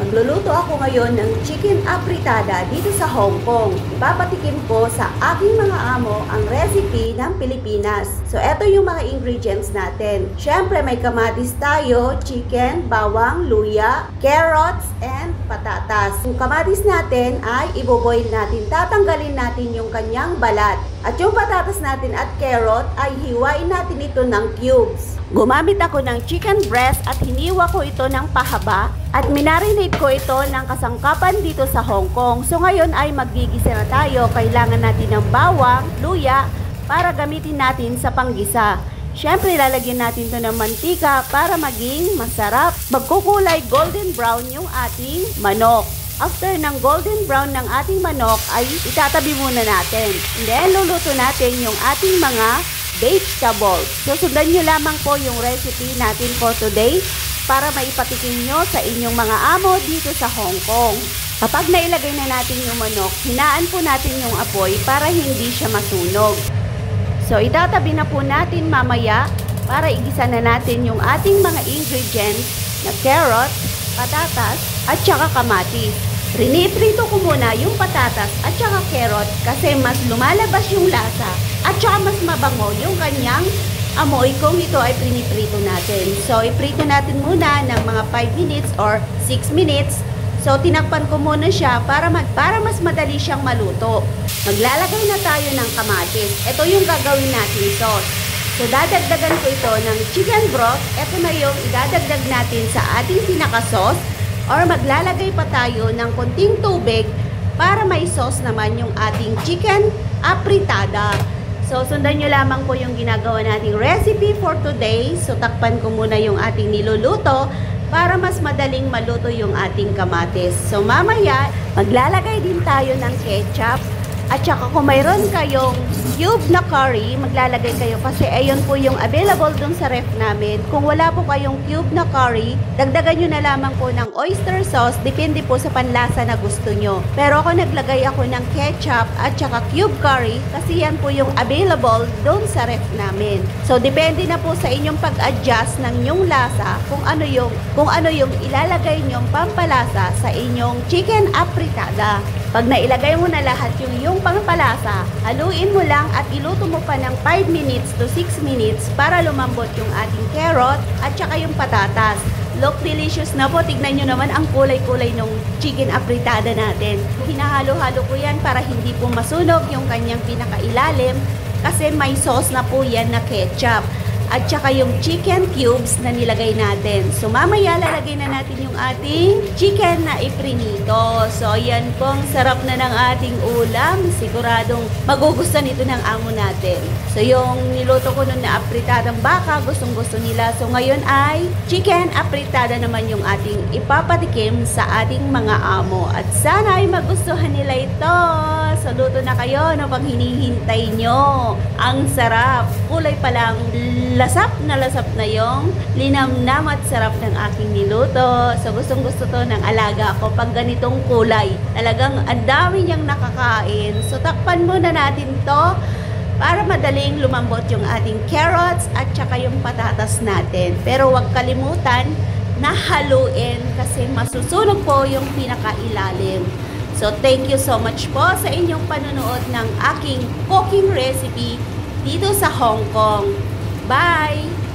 Magluluto ako ngayon ng chicken apritada dito sa Hong Kong. Ipapatikim ko sa aking mga amo ang recipe ng Pilipinas. So, eto yung mga ingredients natin. Siyempre, may kamatis tayo, chicken, bawang, luya, carrots, and patatas. Yung kamatis natin ay iboboil natin. Tatanggalin natin yung kanyang balat. At yung patatas natin at carrot ay hiwain natin ito ng cubes. Gumamit ako ng chicken breast at hiniwa ko ito ng pahaba at minarinate ko ito ng kasangkapan dito sa Hong Kong. So ngayon ay maggigisa na tayo. Kailangan natin ng bawang, luya para gamitin natin sa panggisa. Siyempre lalagyan natin ito ng mantika para maging masarap. Magkukulay golden brown yung ating manok. After ng golden brown ng ating manok ay itatabi muna natin. And then luluto natin yung ating mga vegetables. So, sundan nyo lamang po yung recipe natin for today para maipatikim nyo sa inyong mga amo dito sa Hong Kong. Kapag nailagay na natin yung manok, hinaan po natin yung apoy para hindi siya masunog. So, itatabi na po natin mamaya para igisa na natin yung ating mga ingredients na carrot, patatas, at saka kamatis. Riniprito ko muna yung patatas at saka carrot kasi mas lumalabas yung lasa at saka mas mabango yung kanyang amoy kung ito ay priniprito natin. So, iprito natin muna ng mga 5 minutes or 6 minutes. So, tinakpan ko muna siya para mas madali siyang maluto. Maglalagay na tayo ng kamatis. Ito yung gagawin natin sauce. So, dadagdagan ko ito ng chicken broth. Ito na yung idadagdag natin sa ating pinaka-sauce. Or maglalagay pa tayo ng konting tubig para may sauce naman yung ating chicken apritada. So, sundan nyo lamang po yung ginagawa nating recipe for today. So, takpan ko muna yung ating niluluto para mas madaling maluto yung ating kamatis. So, mamaya, maglalagay din tayo ng ketchup. At saka kung mayroon kayong cube na curry, maglalagay kayo kasi ayun po yung available dun sa ref namin. Kung wala po kayong cube na curry, dagdagan nyo na lamang po ng oyster sauce, depende po sa panlasa na gusto nyo. Pero ako naglagay ako ng ketchup at saka cube curry kasi yan po yung available dun sa ref namin. So, depende na po sa inyong pag-adjust ng inyong lasa kung ano yung ilalagay nyong pampalasa sa inyong chicken apritada. Pag nailagay mo na lahat yung pampalasa, haluin mo lang at iluto mo pa ng 5 minutes to 6 minutes para lumambot yung ating carrot at saka yung patatas. Look delicious na po. Tignan nyo naman ang kulay-kulay ng chicken apritada natin. Hinahalo-halo ko yan para hindi po masunog yung kanyang pinakailalim kasi may sauce na po yan na ketchup. At saka yung chicken cubes na nilagay natin. So, mamaya lalagay na natin yung ating chicken na iprinito. So, yan pong sarap na ng ating ulam. Siguradong magugustuhan ito ng amo natin. So, yung niluto ko nun na apritadang baka, gustong-gusto nila. So, ngayon ay chicken apritada naman yung ating ipapatikim sa ating mga amo. At sana ay magustuhan nila ito. So, luto na kayo no pag hinihintay nyo. Ang sarap. Kulay pa lang. Lasap na yung linamnam at sarap ng aking niluto. So, gustong-gusto to ng alaga ko pag ganitong kulay. Talagang ang dami niyang nakakain. So, takpan muna natin to para madaling lumambot yung ating carrots at saka yung patatas natin. Pero huwag kalimutan na haluin kasi masusunog po yung pinakailalim. So, thank you so much po sa inyong panonood ng aking cooking recipe dito sa Hong Kong. Bye!